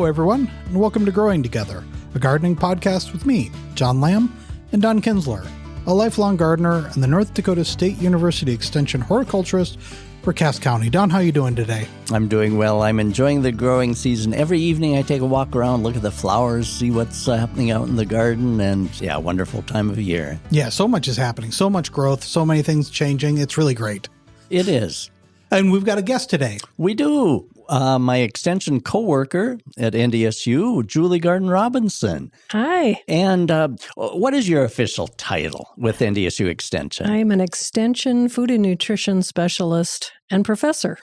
everyone, and welcome to Growing Together, a gardening podcast with me, John Lamb, and Don Kinsler, a lifelong gardener and the North Dakota State University Extension horticulturist for Cass County. Don, how are you doing today? I'm doing well. I'm enjoying the growing season. Every evening I take a walk around, look at the flowers, see what's happening out in the garden, and wonderful time of year. Yeah, so much is happening, so much growth, so many things changing. It's really great. It is. And we've got a guest today. We do. My extension co-worker at NDSU, Julie Garden-Robinson. Hi. And what is your official title with NDSU Extension? I'm an extension food and nutrition specialist and professor.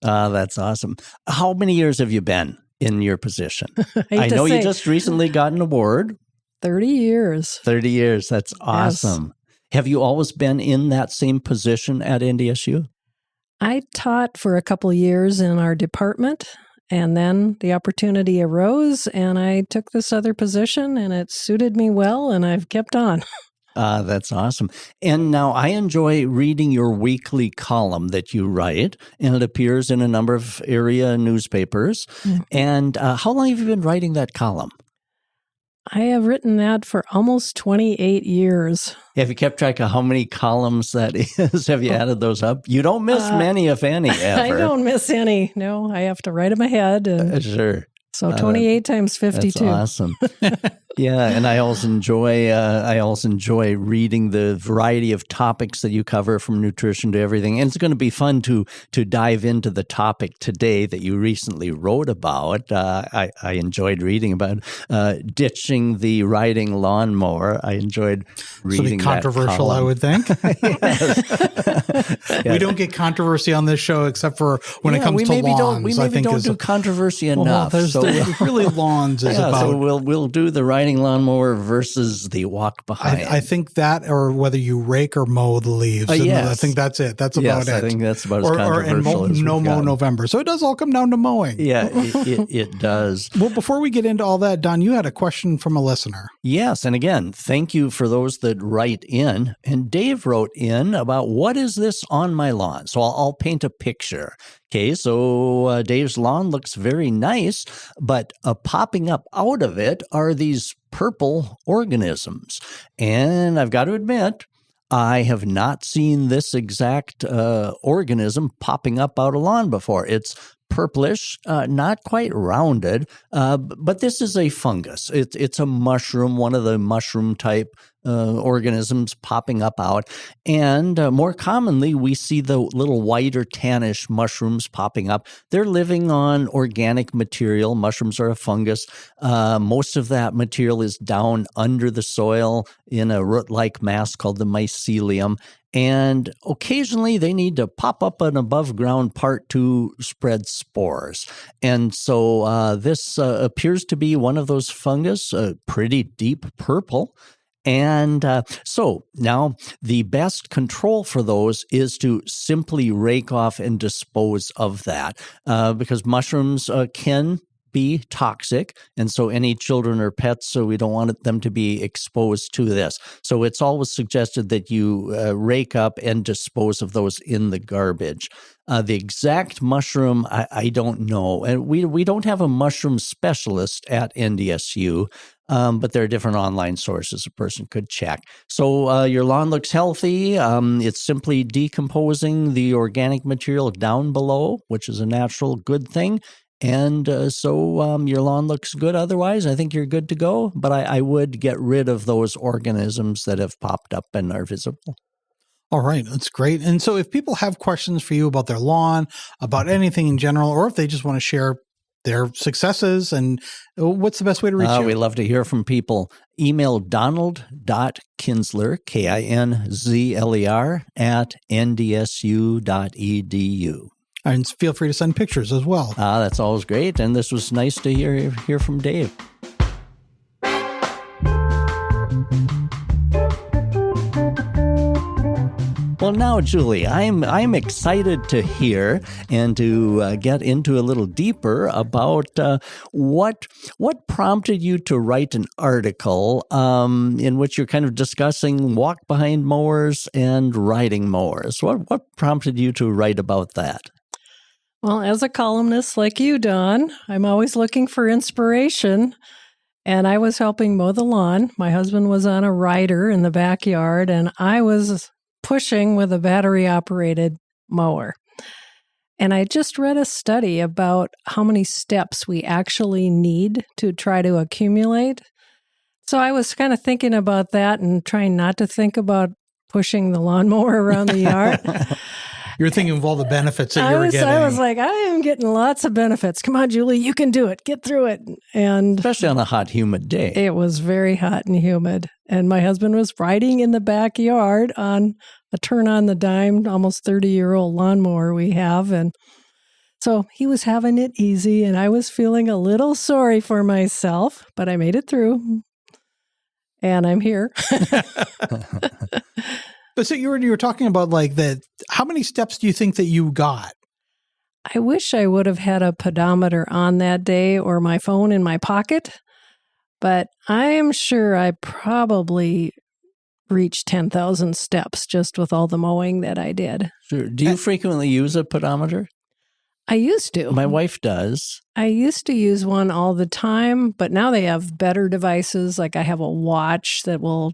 That's awesome. How many years have you been in your position? I know you just recently got an award. 30 years. 30 years. That's awesome. Yes. Have you always been in that same position at NDSU? I taught for a couple of years in our department, and then the opportunity arose, and I took this other position, and it suited me well, and I've kept on. That's awesome. And now I enjoy reading your weekly column that you write, and it appears in a number of area newspapers. Mm-hmm. And how long have you been writing that column? I have written that for almost 28 years. Have you kept track of how many columns that is? Have you added those up? You don't miss many, if any, ever. I don't miss any. No, I have to write them ahead. And sure. So 28 times 52. That's awesome. Yeah, and I also enjoy reading the variety of topics that you cover, from nutrition to everything. And it's going to be fun to dive into the topic today that you recently wrote about. I enjoyed reading about ditching the riding lawnmower. I enjoyed reading that. Controversial, I would think. Yeah. We don't get controversy on this show except for when it comes to lawns. We maybe don't do controversy enough. Really, lawns is about. So we'll do the riding lawnmower versus the walk behind. I think that, or whether you rake or mow the leaves. Yes. I think that's it. That's about it. I think that's about as controversial as no mow November. So it does all come down to mowing. Yeah, it does. Well, before we get into all that, Don, you had a question from a listener. Yes, and again, thank you for those that write in. And Dave wrote in about, what is this on my lawn? So I'll paint a picture. Okay, so Dave's lawn looks very nice, but popping up out of it are these purple organisms. And I've got to admit, I have not seen this exact organism popping up out of lawn before. It's purplish, not quite rounded, but this is a fungus. It's a mushroom, one of the mushroom type organisms popping up out. And more commonly, we see the little white or tannish mushrooms popping up. They're living on organic material. Mushrooms are a fungus. Most of that material is down under the soil in a root-like mass called the mycelium. And occasionally they need to pop up an above ground part to spread spores. And so this appears to be one of those fungus, pretty deep purple. And so now the best control for those is to simply rake off and dispose of that, because mushrooms can be toxic, and so any children or pets, so we don't want them to be exposed to this. So it's always suggested that you rake up and dispose of those in the garbage. The exact mushroom, I don't know. And we don't have a mushroom specialist at NDSU, but there are different online sources a person could check. So your lawn looks healthy. It's simply decomposing the organic material down below, which is a natural good thing. And so your lawn looks good otherwise. I think you're good to go. But I would get rid of those organisms that have popped up and are visible. All right. That's great. And so if people have questions for you about their lawn, about anything in general, or if they just want to share their successes, and what's the best way to reach you? We love to hear from people. Email donald.kinsler, KINZLER, @ndsu.edu. And feel free to send pictures as well. That's always great. And this was nice to hear from Dave. Well, now, Julie, I'm excited to hear and to get into a little deeper about what prompted you to write an article in which you're kind of discussing walk-behind mowers and riding mowers. What prompted you to write about that? Well, as a columnist like you, Don, I'm always looking for inspiration. And I was helping mow the lawn. My husband was on a rider in the backyard, and I was pushing with a battery-operated mower. And I just read a study about how many steps we actually need to try to accumulate. So I was kind of thinking about that and trying not to think about pushing the lawnmower around the yard. You're thinking of all the benefits that you were getting. I was like, I am getting lots of benefits. Come on, Julie, you can do it. Get through it. And especially on a hot, humid day. It was very hot and humid. And my husband was riding in the backyard on a turn-on-the-dime, almost 30-year-old lawnmower we have. And so he was having it easy, and I was feeling a little sorry for myself, but I made it through. And I'm here. But so you were talking about like that. How many steps do you think that you got? I wish I would have had a pedometer on that day or my phone in my pocket, but I am sure I probably reached 10,000 steps just with all the mowing that I did. Sure. Do you frequently use a pedometer? I used to. My wife does. I used to use one all the time, but now they have better devices. Like I have a watch that will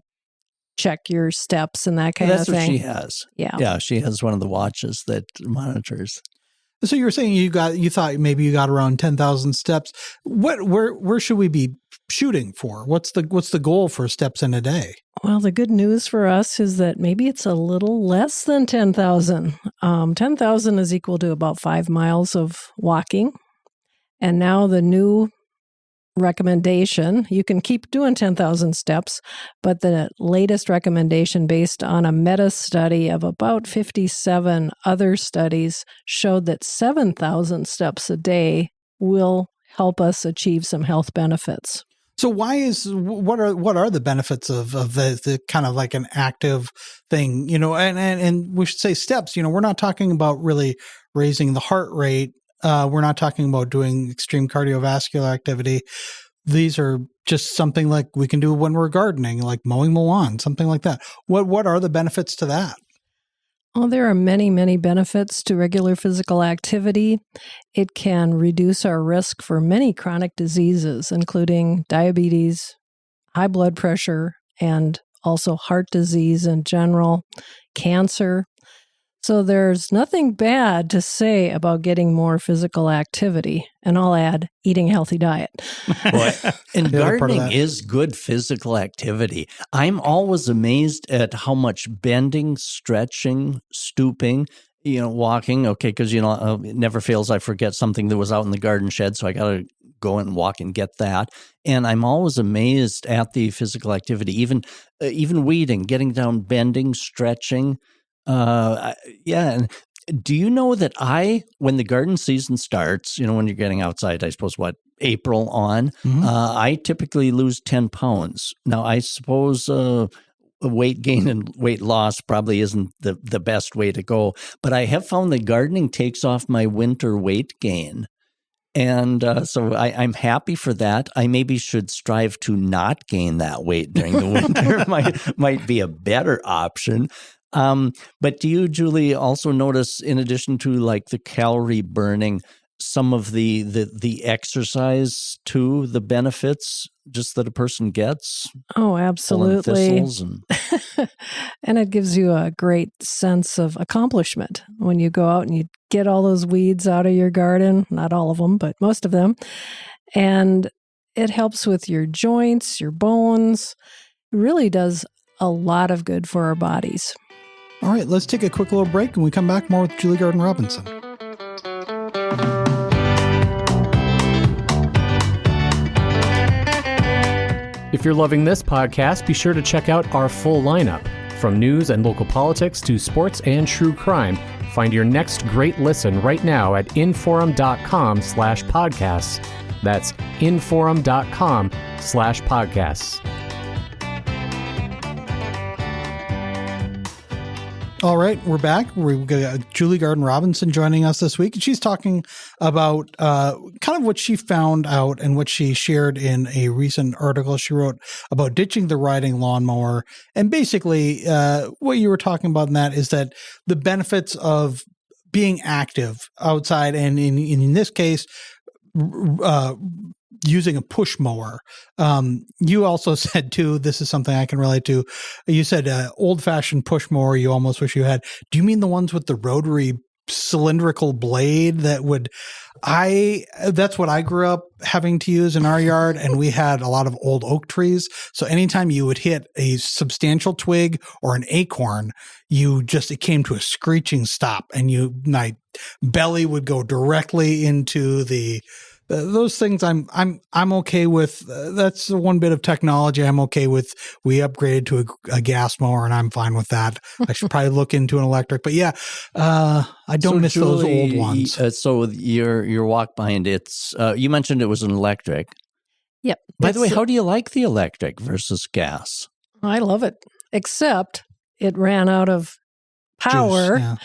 check your steps and that kind of thing. That's what she has. Yeah. Yeah, she has one of the watches that monitors. So you were saying you thought maybe you got around 10,000 steps. Where should we be shooting for? What's the goal for steps in a day? Well, the good news for us is that maybe it's a little less than 10,000. 10,000 is equal to about 5 miles of walking. And now the new recommendation, you can keep doing 10,000 steps, but the latest recommendation based on a meta study of about 57 other studies showed that 7,000 steps a day will help us achieve some health benefits. So what are the benefits of the kind of like an active thing, and we should say steps, we're not talking about really raising the heart rate. We're not talking about doing extreme cardiovascular activity. These are just something like we can do when we're gardening, like mowing the lawn, something like that. What are the benefits to that? Well, there are many, many benefits to regular physical activity. It can reduce our risk for many chronic diseases, including diabetes, high blood pressure, and also heart disease in general, cancer. So there's nothing bad to say about getting more physical activity. And I'll add, eating a healthy diet. Boy, and gardening is good physical activity. I'm always amazed at how much bending, stretching, stooping, walking. Okay, because, it never fails. I forget something that was out in the garden shed, so I got to go and walk and get that. And I'm always amazed at the physical activity, even weeding, getting down, bending, stretching. And do you know that when the garden season starts, when you're getting outside, I suppose, April on, I typically lose 10 pounds. Now, I suppose weight gain and weight loss probably isn't the best way to go, but I have found that gardening takes off my winter weight gain. And so I'm happy for that. I maybe should strive to not gain that weight during the winter. might be a better option. But do you, Julie, also notice, in addition to like the calorie burning, some of the exercise too, the benefits just that a person gets? Oh, absolutely. And and it gives you a great sense of accomplishment when you go out and you get all those weeds out of your garden, not all of them, but most of them. And it helps with your joints, your bones. It really does a lot of good for our bodies. All right, let's take a quick little break and we come back more with Julie Garden Robinson. If you're loving this podcast, be sure to check out our full lineup. From news and local politics to sports and true crime, find your next great listen right now at inforum.com/podcasts. That's inforum.com/podcasts. All right, we're back. We've got Julie Garden Robinson joining us this week. She's talking about kind of what she found out and what she shared in a recent article she wrote about ditching the riding lawnmower. And basically, what you were talking about in that is that the benefits of being active outside, and in this case, using a push mower. You also said too, this is something I can relate to. You said old fashioned push mower you almost wish you had. Do you mean the ones with the rotary cylindrical blade that would, that's what I grew up having to use in our yard, and we had a lot of old oak trees. So anytime you would hit a substantial twig or an acorn, it came to a screeching stop, and my belly would go directly into those things. I'm okay with. That's the one bit of technology I'm okay with. We upgraded to a gas mower, and I'm fine with that. I should probably look into an electric, but yeah, I don't miss those old ones. So your walk behind it's. You mentioned it was an electric. Yep. By the way, how do you like the electric versus gas? I love it, except it ran out of power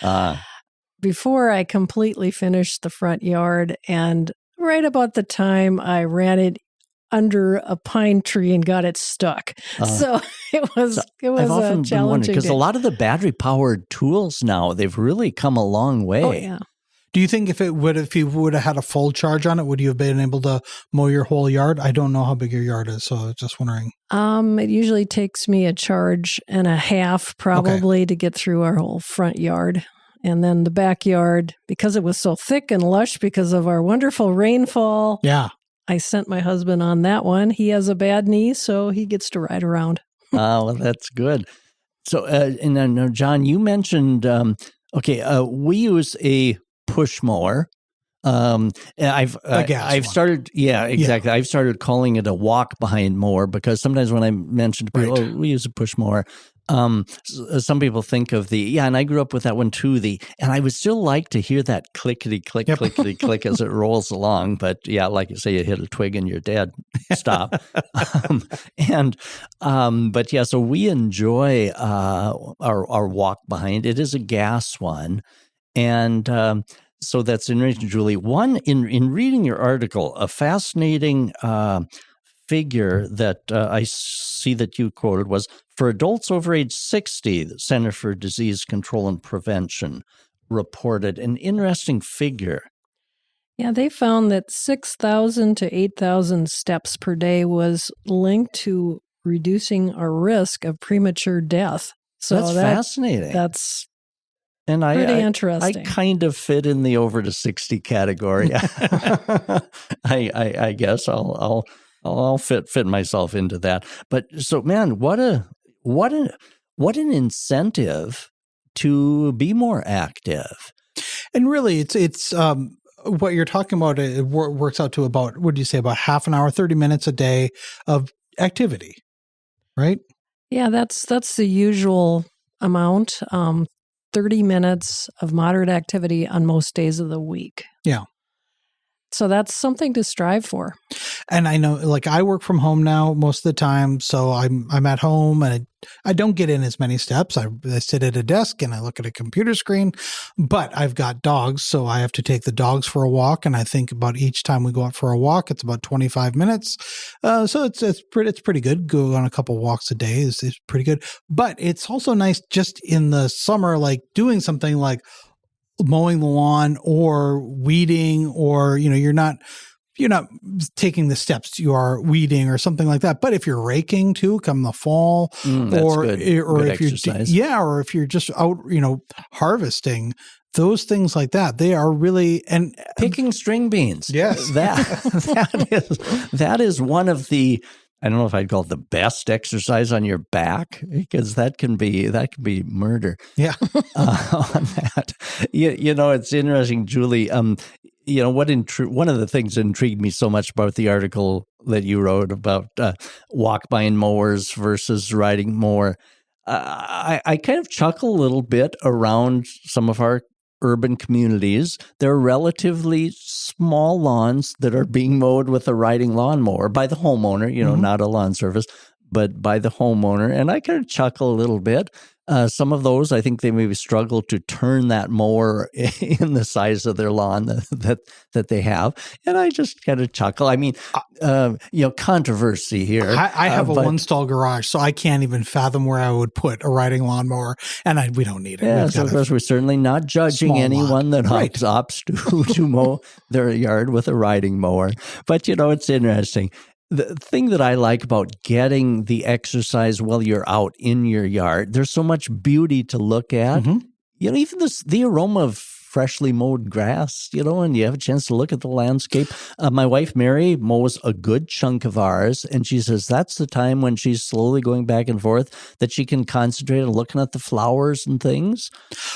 before I completely finished the front yard, and right about the time I ran it under a pine tree and got it stuck. So it was I've often a challenging because a lot of the battery powered tools now, they've really come a long way. Oh yeah. Do you think if you would have had a full charge on it, would you have been able to mow your whole yard? I don't know how big your yard is, so I was just wondering. It usually takes me a charge and a half probably to get through our whole front yard. And then the backyard, because it was so thick and lush because of our wonderful rainfall. Yeah. I sent my husband on that one. He has a bad knee, so he gets to ride around. Well, that's good. So, and then, John, you mentioned, we use a push mower. I've started, exactly. I've started calling it a walk behind mower because sometimes when I mention to people, we use a push mower. Some people think of and I grew up with that one too. And I would still like to hear that clickety click, clickety click as it rolls along. But yeah, like you say, you hit a twig and you're dead. Stop. So we enjoy our walk behind. It is a gas one, and so that's interesting, Julie. One in reading your article, a fascinating figure that I see that you quoted was for adults over age 60, the Center for Disease Control and Prevention reported an interesting figure. Yeah, they found that 6,000 to 8,000 steps per day was linked to reducing our risk of premature death. So that's fascinating. That's pretty interesting. I kind of fit in the over to 60 category. I guess I'll fit myself into that. But so, man, what an incentive to be more active. And really, it's what you're talking about. It works out to about, what do you say, about half an hour, 30 minutes a day of activity, right? Yeah, that's the usual amount. 30 minutes of moderate activity on most days of the week. Yeah. So that's something to strive for. And I know, like, I work from home now most of the time, so I'm at home and I don't get in as many steps. I sit at a desk and I look at a computer screen, but I've got dogs, so I have to take the dogs for a walk. And I think about each time we go out for a walk, it's about 25 minutes. So it's pretty good. Go on a couple walks a day is pretty good. But it's also nice just in the summer, like doing something like mowing the lawn or weeding, or, you're not taking the steps, you are weeding or something like that. But if you're raking too, come the fall, or good if exercise. or if you're just out, harvesting, those things like that, they are really, and picking string beans. Yes, that is one of the, I don't know if I'd call it the best exercise on your back, because that can be murder. Yeah. On that, it's interesting, Julie. One of the things that intrigued me so much about the article that you wrote about walk behind mowers versus riding mower, I kind of chuckle a little bit around some of our urban communities. There are relatively small lawns that are being mowed with a riding lawnmower by the homeowner, not a lawn service, but by the homeowner. And I kind of chuckle a little bit. Some of those, I think they maybe struggle to turn that mower in the size of their lawn that they have. And I just kind of chuckle. I mean, controversy here. I have a one-stall garage, so I can't even fathom where I would put a riding lawnmower, and we don't need it. Yeah, so of course, we're certainly not judging anyone that opts to mow their yard with a riding mower. But, it's interesting. The thing that I like about getting the exercise while you're out in your yard, there's so much beauty to look at. Mm-hmm. Even the aroma of freshly mowed grass, and you have a chance to look at the landscape. My wife, Mary, mows a good chunk of ours, and she says that's the time when she's slowly going back and forth that she can concentrate on looking at the flowers and things.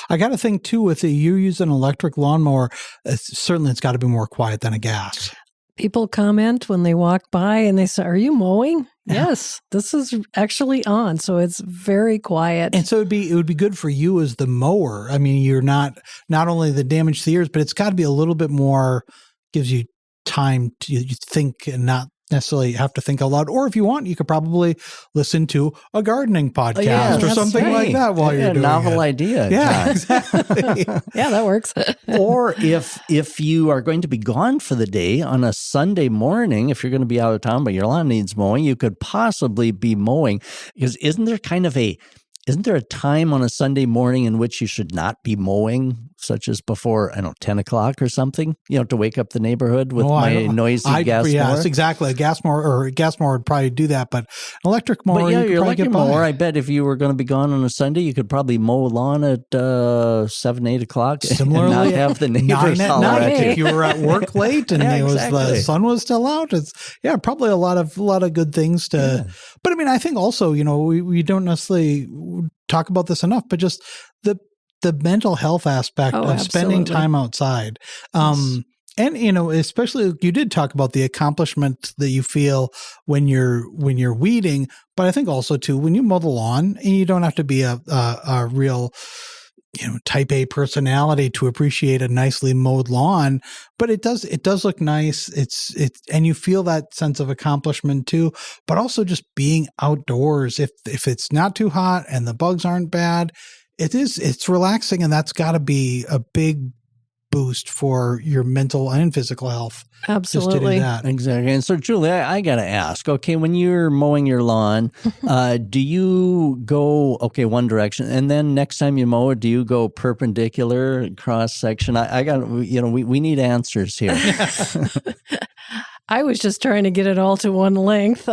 I got to think, too, with you use an electric lawnmower, certainly it's got to be more quiet than a gas. People comment when they walk by and they say, "Are you mowing?" Yeah. Yes, this is actually on, so it's very quiet. And so it would be good for you as the mower. I mean, you're not only the damage to the ears, but it's got to be a little bit more, gives you time to think and not necessarily have to think out loud. Or if you want, you could probably listen to a gardening podcast or something like that while you're doing it. Novel idea. Yeah, exactly. Yeah, that works. Or if you are going to be gone for the day on a Sunday morning, if you're going to be out of town but your lawn needs mowing, you could possibly be mowing. Because isn't there a time on a Sunday morning in which you should not be mowing, such as before, 10 o'clock or something, to wake up the neighborhood with my noisy gas mower? Yes, exactly. A gas mower would probably do that, but an electric mower, but your electric mower, by. I bet if you were going to be gone on a Sunday, you could probably mow lawn at 7, 8 o'clock. Similarly, and not have the neighbors 9 at night if you were at work late and the sun was still out. It's probably a lot of good things to. Yeah. But I mean, I think also, we don't necessarily talk about this enough, but just the mental health aspect of spending time outside. And, especially you did talk about the accomplishment that you feel when you're weeding, but I think also too, when you mow the lawn, and you don't have to be a real, type A personality to appreciate a nicely mowed lawn, but it does look nice. It's and you feel that sense of accomplishment too, but also just being outdoors. If it's not too hot and the bugs aren't bad, it's relaxing, and that's got to be a big boost for your mental and physical health. Absolutely. Just to do that. Exactly. And so, Julie, I got to ask, okay, when you're mowing your lawn, do you go, one direction, and then next time you mow it, do you go perpendicular cross section? I got, we need answers here. I was just trying to get it all to one length.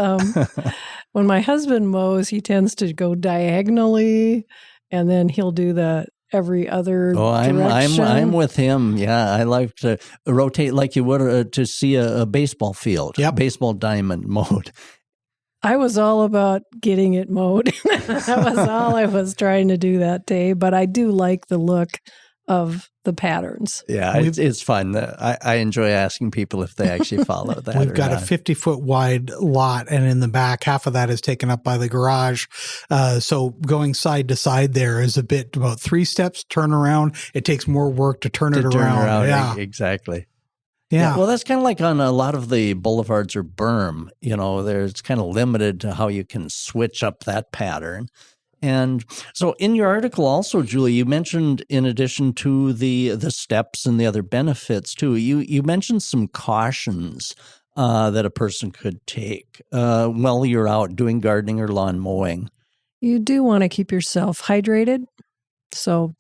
When my husband mows, he tends to go diagonally, and then he'll do the every other direction. I'm with him. Yeah, I like to rotate like you would to see a baseball field, baseball diamond mowed. I was all about getting it mowed. That was all I was trying to do that day. But I do like the look of the patterns. Yeah, it's fun. I enjoy asking people if they actually follow that. We've got a 50-foot wide lot, and in the back, half of that is taken up by the garage. So going side to side there is about 3 steps, turn around. It takes more work to turn it around. Yeah, exactly. Yeah. Well, that's kind of like on a lot of the boulevards or berm. There's kind of limited to how you can switch up that pattern. And so in your article also, Julie, you mentioned, in addition to the steps and the other benefits too, you mentioned some cautions that a person could take while you're out doing gardening or lawn mowing. You do want to keep yourself hydrated. So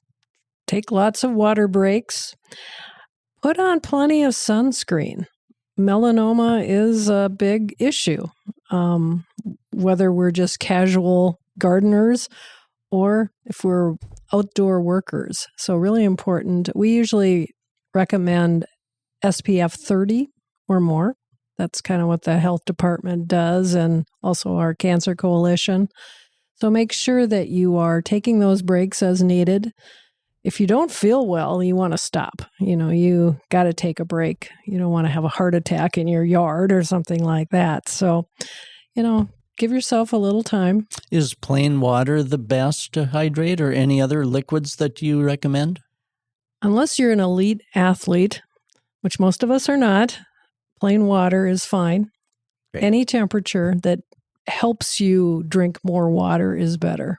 take lots of water breaks. Put on plenty of sunscreen. Melanoma is a big issue, whether we're just casual gardeners or if we're outdoor workers. So really important. We usually recommend SPF 30 or more. That's kind of what the health department does, and also our Cancer Coalition. So make sure that you are taking those breaks as needed. If you don't feel well, you want to stop. You got to take a break. You don't want to have a heart attack in your yard or something like that. So, give yourself a little time. Is plain water the best to hydrate, or any other liquids that you recommend? Unless you're an elite athlete, which most of us are not, plain water is fine. Great. Any temperature that helps you drink more water is better.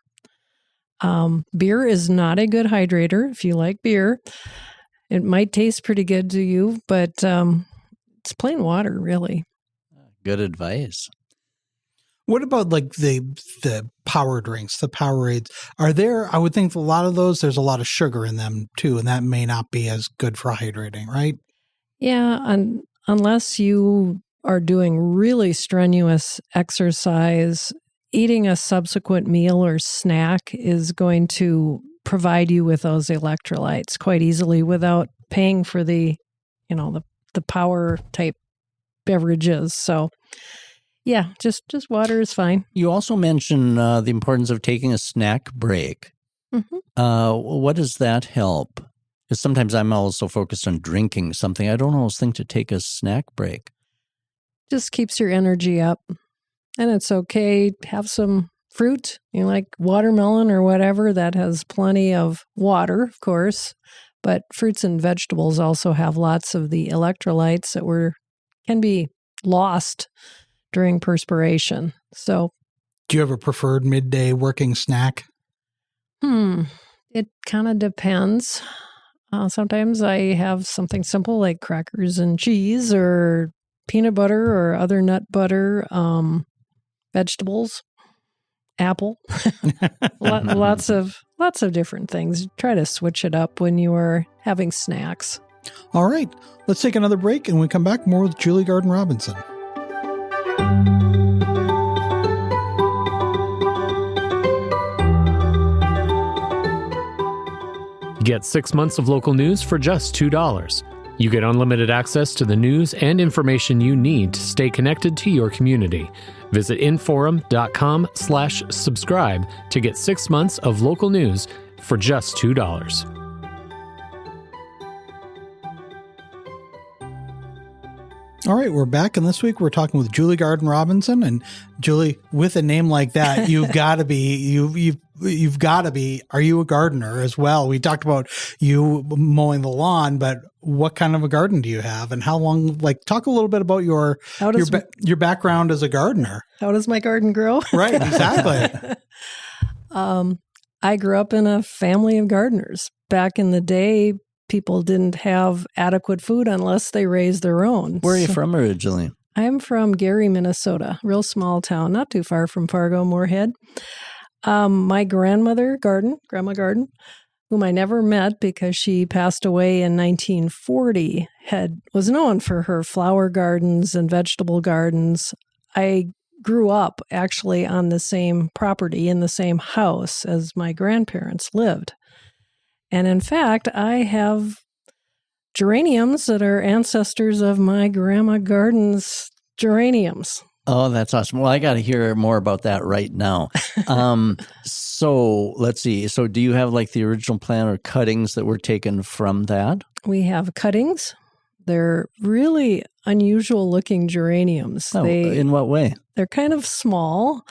Beer is not a good hydrator if you like beer. It might taste pretty good to you, but it's plain water, really. Good advice. What about like the power drinks, the Powerades? Are there, I would think a lot of those, there's a lot of sugar in them too, and that may not be as good for hydrating, right? Yeah, unless you are doing really strenuous exercise, eating a subsequent meal or snack is going to provide you with those electrolytes quite easily without paying for the power type beverages. So yeah, just water is fine. You also mentioned the importance of taking a snack break. Mm-hmm. What does that help? Because sometimes I'm also focused on drinking something. I don't always think to take a snack break. Just keeps your energy up. And it's okay. Have some fruit, like watermelon or whatever, that has plenty of water, of course. But fruits and vegetables also have lots of the electrolytes that can be lost during perspiration. So, do you have a preferred midday working snack? It kind of depends. Sometimes I have something simple like crackers and cheese or peanut butter or other nut butter, vegetables, apple, lots of different things. Try to switch it up when you are having snacks. All right, let's take another break, and when we come back, more with Julie Garden Robinson. Get 6 months of local news for just $2. You get unlimited access to the news and information you need to stay connected to your community. Visit inforum.com/subscribe to get 6 months of local news for just $2. All right, we're back, and this week we're talking with Julie Garden Robinson. And Julie, with a name like that, you've got to be Are you a gardener as well? We talked about you mowing the lawn, but what kind of a garden do you have, and how long? Like, talk a little bit about your background as a gardener. How does my garden grow? Right, exactly. I grew up in a family of gardeners. Back in the day, people didn't have adequate food unless they raised their own. Where are you from originally? I'm from Gary, Minnesota, real small town, not too far from Fargo, Moorhead. My Grandma Garden, whom I never met because she passed away in 1940, was known for her flower gardens and vegetable gardens. I grew up actually on the same property in the same house as my grandparents lived. And in fact, I have geraniums that are ancestors of my Grandma Garden's geraniums. Oh, that's awesome. Well, I got to hear more about that right now. So let's see. So do you have like the original plant or cuttings that were taken from that? We have cuttings. They're really unusual looking geraniums. Oh, in what way? They're kind of small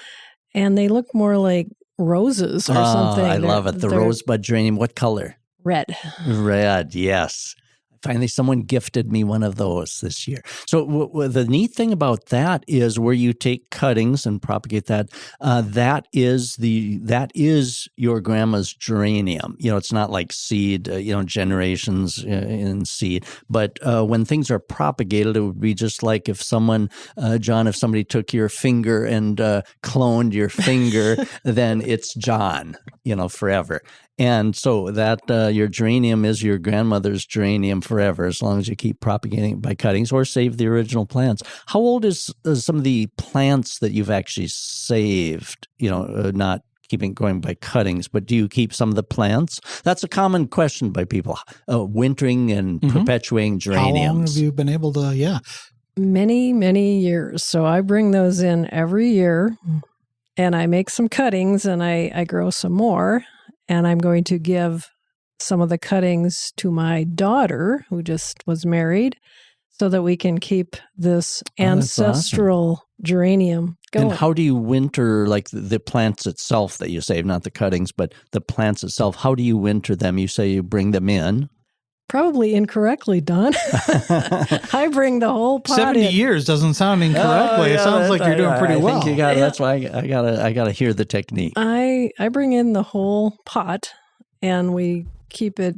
and they look more like roses or something. I love it. The rosebud geranium. What color? Red. Red, yes. Finally, someone gifted me one of those this year. So the neat thing about that is where you take cuttings and propagate that. That is your grandma's geranium. It's not like seed. Generations in seed. But when things are propagated, it would be just like if someone, John, if somebody took your finger and cloned your finger, then it's John. Forever. And so that your geranium is your grandmother's geranium forever, as long as you keep propagating it by cuttings or save the original plants. How old is some of the plants that you've actually saved? Not keeping going by cuttings, but do you keep some of the plants? That's a common question by people, wintering and perpetuating geraniums. How long have you been able to, Many, many years. So I bring those in every year and I make some cuttings and I grow some more. And I'm going to give some of the cuttings to my daughter, who just was married, so that we can keep this ancestral geranium going. And how do you winter, like the plants itself that you save, not the cuttings, but the plants itself? How do you winter them? You say you bring them in. Probably incorrectly, Don. I bring the whole pot 70 in. years doesn't sound incorrectly. It sounds like you're doing pretty well. I think you got. That's why I gotta hear the technique. I bring in the whole pot, and we keep it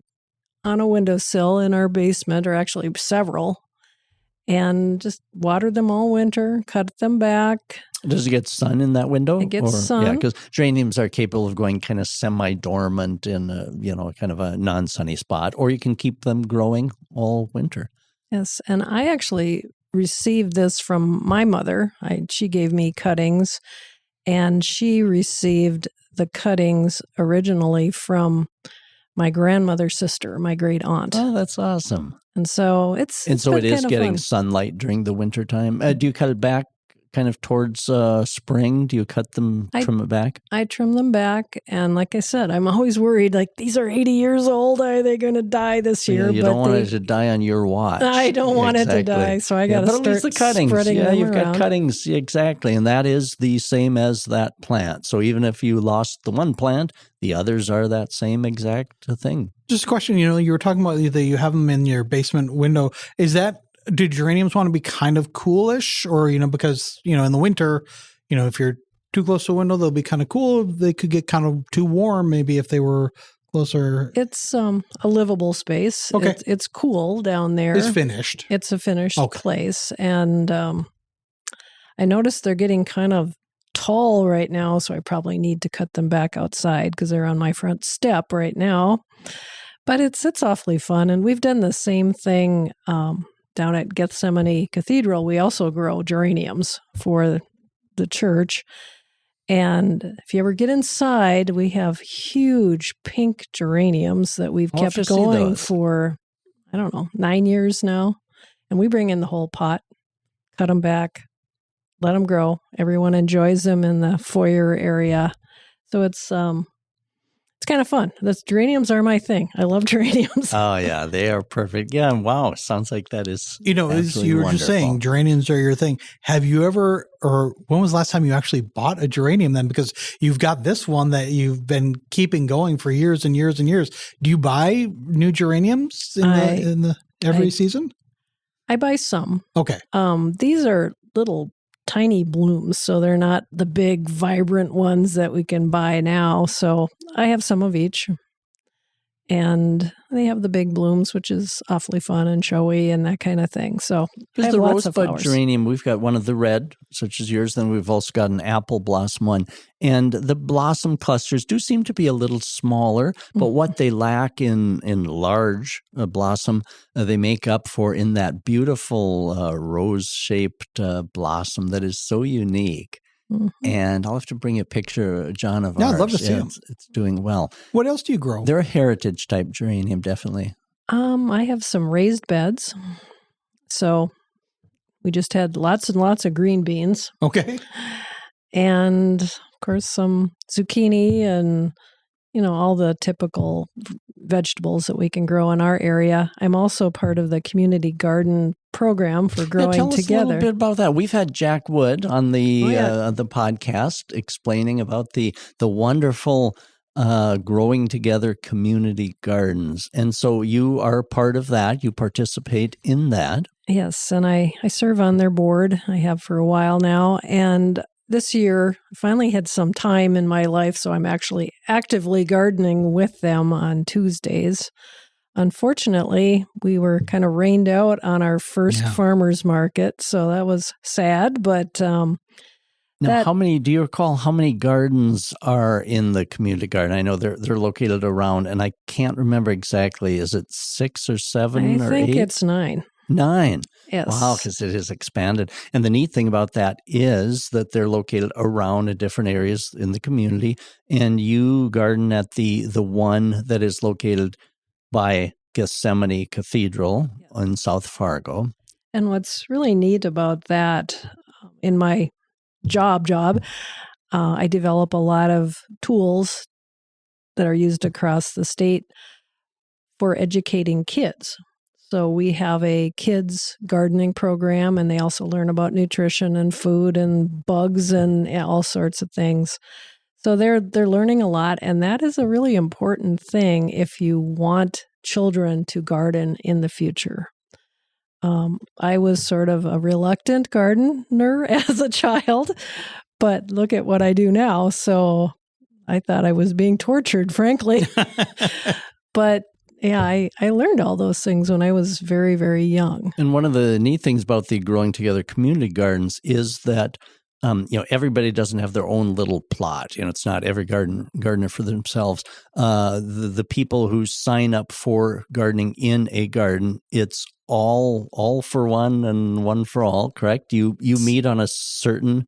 on a windowsill in our basement, or actually several, and just water them all winter, cut them back. Does it get sun in that window? It gets sun. Yeah, because geraniums are capable of going kind of semi-dormant in kind of a non-sunny spot, or you can keep them growing all winter. Yes, and I actually received this from my mother. She gave me cuttings, and she received the cuttings originally from my grandmother's sister, my great aunt. Oh, that's awesome. And so it is getting fun. sunlight during the winter time. Do you cut it back kind of towards spring? Do you trim it back? I trim them back. And like I said, I'm always worried, like, these are 80 years old. Are they going to die this year? Yeah, you don't want it to die on your watch. I don't want it to die. So I got to start at least the cuttings. spreading them you've around. got cuttings. Exactly. And that is the same as that plant. So even if you lost the one plant, the others are that same exact thing. Just a question, you were talking about that you have them in your basement window. Do geraniums want to be kind of coolish, or, because, in the winter, if you're too close to a window, they'll be kind of cool. They could get kind of too warm, maybe if they were closer. It's a livable space. Okay. It's cool down there. It's finished. It's a finished place. And I noticed they're getting kind of tall right now, so I probably need to cut them back outside because they're on my front step right now. But it's awfully fun. And we've done the same thing down at Gethsemane Cathedral. We also grow geraniums for the church. And if you ever get inside, we have huge pink geraniums that we've kept going for, 9 years now. And we bring in the whole pot, cut them back, let them grow. Everyone enjoys them in the foyer area. So it's kind of fun. The geraniums are my thing. I love geraniums. Oh, yeah. They are perfect. Yeah. Wow. Sounds like that is as you were just saying, geraniums are your thing. Have you ever, or when was the last time you actually bought a geranium then? Because you've got this one that you've been keeping going for years and years and years. Do you buy new geraniums every season? I buy some. Okay. These are little tiny blooms, so they're not the big vibrant ones that we can buy now. So I have some of each, and they have the big blooms, which is awfully fun and showy and that kind of thing. So there's the rosebud geranium. We've got one of the red, such as yours. Then we've also got an apple blossom one, and the blossom clusters do seem to be a little smaller, but what they lack in large blossom, they make up for in that beautiful rose-shaped blossom that is so unique. Mm-hmm. And I'll have to bring a picture, John, of ours. I'd love to see them. It's doing well. What else do you grow? They're a heritage type geranium, definitely. I have some raised beds. So we just had lots and lots of green beans. Okay. And of course some zucchini and, all the typical vegetables that we can grow in our area. I'm also part of the community garden program for growing tell together. Us a little bit about that. We've had Jack Wood on the podcast explaining about the wonderful growing together community gardens. And so you are part of that. You participate in that. Yes, and I serve on their board. I have for a while now. And this year, I finally had some time in my life, so I'm actually actively gardening with them on Tuesdays. Unfortunately, we were kind of rained out on our first farmer's market, so that was sad. But now, do you recall how many gardens are in the community garden? I know they're located around, and I can't remember exactly. Is it 6 or 7 or 8? I think it's 9. 9. Yes. Wow, because it has expanded. And the neat thing about that is that they're located around different areas in the community, and you garden at the one that is located by Gethsemane Cathedral in South Fargo. And what's really neat about that, in my job, I develop a lot of tools that are used across the state for educating kids. So we have a kids gardening program, and they also learn about nutrition and food and bugs and all sorts of things. So they're learning a lot, and that is a really important thing if you want children to garden in the future. I was sort of a reluctant gardener as a child, but look at what I do now. So I thought I was being tortured, frankly. But yeah, I learned all those things when I was very, very young. And one of the neat things about the Growing Together community gardens is that everybody doesn't have their own little plot. It's not every gardener for themselves. The people who sign up for gardening in a garden, it's all for one and one for all, correct? You meet on a certain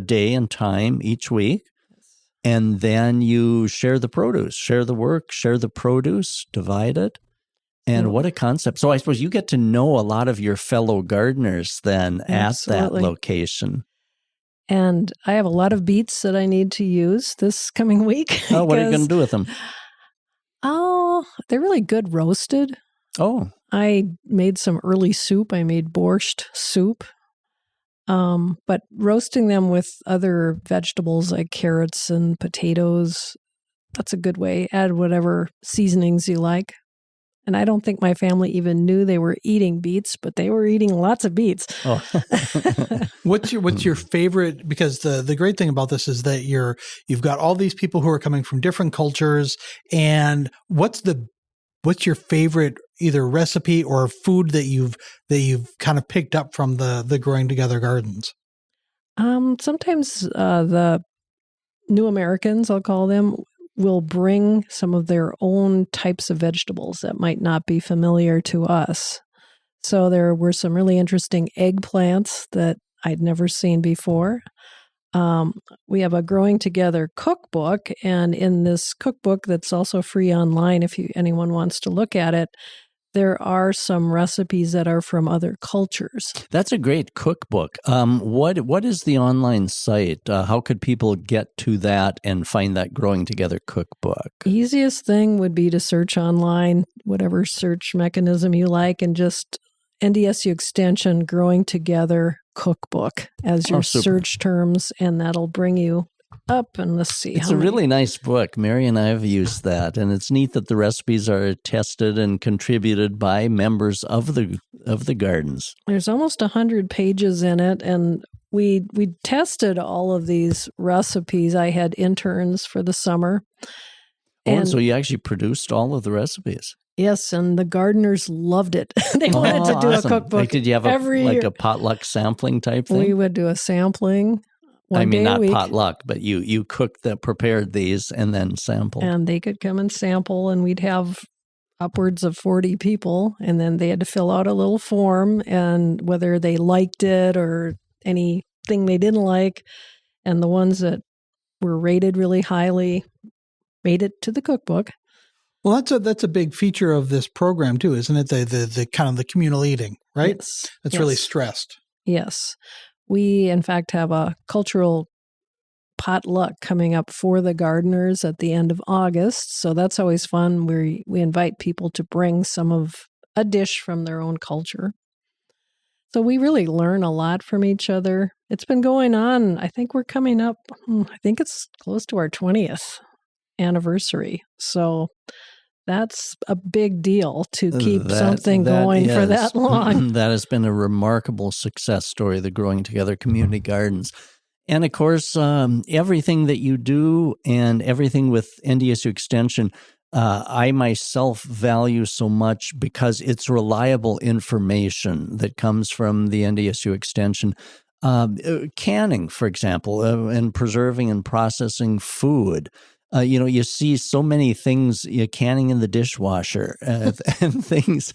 day and time each week, and then you share the produce, share the work, share the produce, divide it. And what a concept. So I suppose you get to know a lot of your fellow gardeners then at that location. And I have a lot of beets that I need to use this coming week. Oh, what are you going to do with them? Oh, they're really good roasted. Oh. I made some early soup. I made borscht soup. But roasting them with other vegetables like carrots and potatoes, that's a good way. Add whatever seasonings you like. And I don't think my family even knew they were eating beets, but they were eating lots of beets. Oh. What's your favorite? Because the great thing about this is that you've got all these people who are coming from different cultures. And what's your favorite either recipe or food that you've kind of picked up from the Growing Together gardens? Sometimes the new Americans, I'll call them, will bring some of their own types of vegetables that might not be familiar to us. So there were some really interesting eggplants that I'd never seen before. We have a Growing Together cookbook, and in this cookbook that's also free online if anyone wants to look at it, there are some recipes that are from other cultures. That's a great cookbook. What is the online site? How could people get to that and find that Growing Together cookbook? Easiest thing would be to search online, whatever search mechanism you like, and just NDSU extension Growing Together cookbook as your search terms, and that'll bring you up. And let's see. It's a really nice book. Mary and I have used that, and it's neat that the recipes are tested and contributed by members of the gardens. There's almost 100 pages in it, and we tested all of these recipes. I had interns for the summer. And so you actually produced all of the recipes. Yes, and the gardeners loved it. They wanted to do awesome. a cookbook. Did you have a potluck sampling type thing? We would do a sampling. Not potluck, but you prepared these and then sampled. And they could come and sample, and we'd have upwards of 40 people, and then they had to fill out a little form and whether they liked it or anything they didn't like. And the ones that were rated really highly made it to the cookbook. Well, that's a big feature of this program too, isn't it? The kind of the communal eating, right? Yes. It's really stressed. Yes. We, in fact, have a cultural potluck coming up for the gardeners at the end of August. So that's always fun. We invite people to bring a dish from their own culture. So we really learn a lot from each other. It's been going on. I think we're coming up, I think it's close to our 20th anniversary. So that's a big deal to keep something going for that long. That has been a remarkable success story, the Growing Together Community Gardens. And of course, everything that you do and everything with NDSU Extension, I myself value so much because it's reliable information that comes from the NDSU Extension. Canning, for example, and preserving and processing food. You see so many things, canning in the dishwasher and things.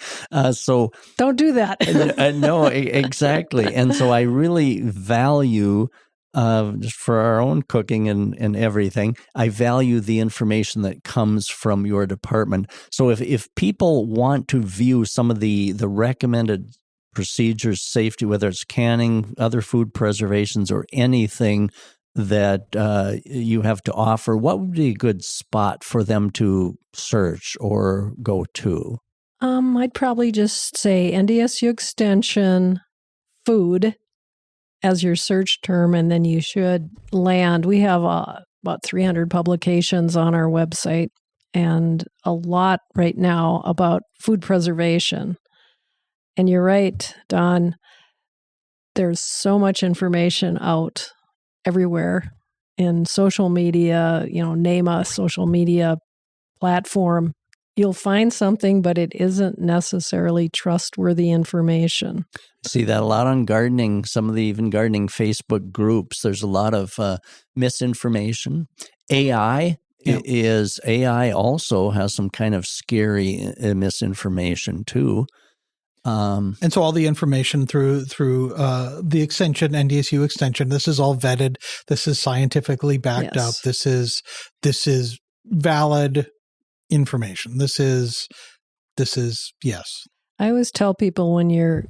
So don't do that. No, exactly. And so I really value, just for our own cooking and everything, I value the information that comes from your department. So if people want to view some of the recommended procedures, safety, whether it's canning, other food preservations, or anything that you have to offer, what would be a good spot for them to search or go to? I'd probably just say NDSU Extension food as your search term, and then you should land. We have a about 300 publications on our website, and a lot right now about food preservation. And you're right, Don, there's so much information out everywhere in social media, name a social media platform. You'll find something, but it isn't necessarily trustworthy information. See that a lot on gardening, some of the even gardening Facebook groups. There's a lot of misinformation. AI also has some kind of scary misinformation too. And so all the information through the extension, NDSU extension, this is all vetted. This is scientifically backed up. This is valid information. This is yes. I always tell people when you're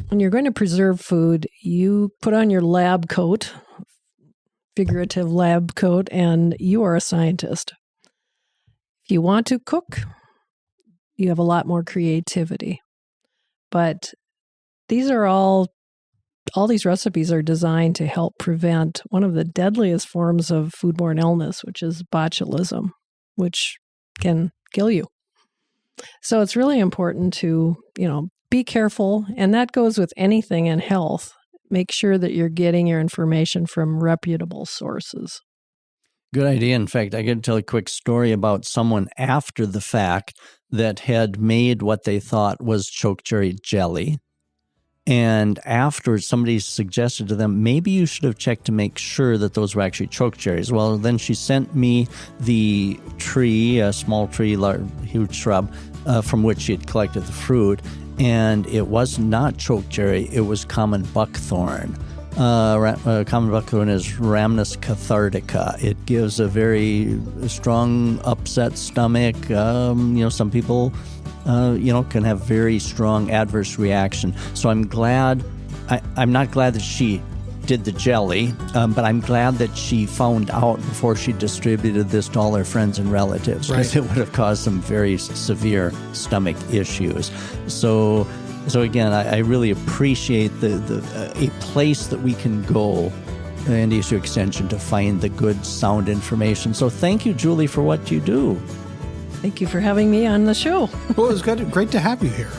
going to preserve food, you put on your lab coat, figurative lab coat, and you are a scientist. If you want to cook, you have a lot more creativity. But these are all these recipes are designed to help prevent one of the deadliest forms of foodborne illness, which is botulism, which can kill you. So it's really important to, be careful. And that goes with anything in health. Make sure that you're getting your information from reputable sources. Good idea. In fact, I got to tell a quick story about someone after the fact that had made what they thought was chokecherry jelly. And afterwards, somebody suggested to them, maybe you should have checked to make sure that those were actually chokecherries. Well, then she sent me the tree, a small tree, huge shrub, from which she had collected the fruit. And it was not chokecherry, it was common buckthorn. Common buckthorn is Rhamnus cathartica. It gives a very strong upset stomach. Some people, can have very strong adverse reaction. So I'm glad. I'm not glad that she did the jelly, but I'm glad that she found out before she distributed this to all her friends and relatives, because it would have caused some very severe stomach issues. So again, I really appreciate a place that we can go, the NDSU Extension, to find the good, sound information. So thank you, Julie, for what you do. Thank you for having me on the show. Well, it was great to have you here.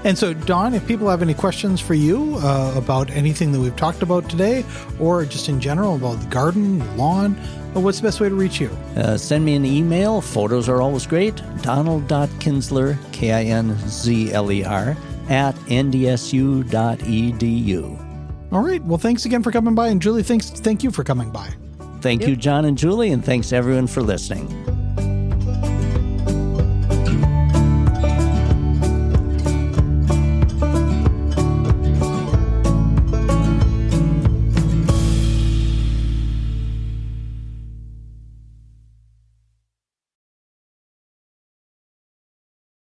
And so, Dawn, if people have any questions for you about anything that we've talked about today, or just in general about the garden, lawn, what's the best way to reach you? Send me an email. Photos are always great. Donald.Kinzler, Kinzler, at ndsu.edu. All right. Well, thanks again for coming by. And Julie, thank you for coming by. Thank you, John and Julie, and thanks everyone for listening.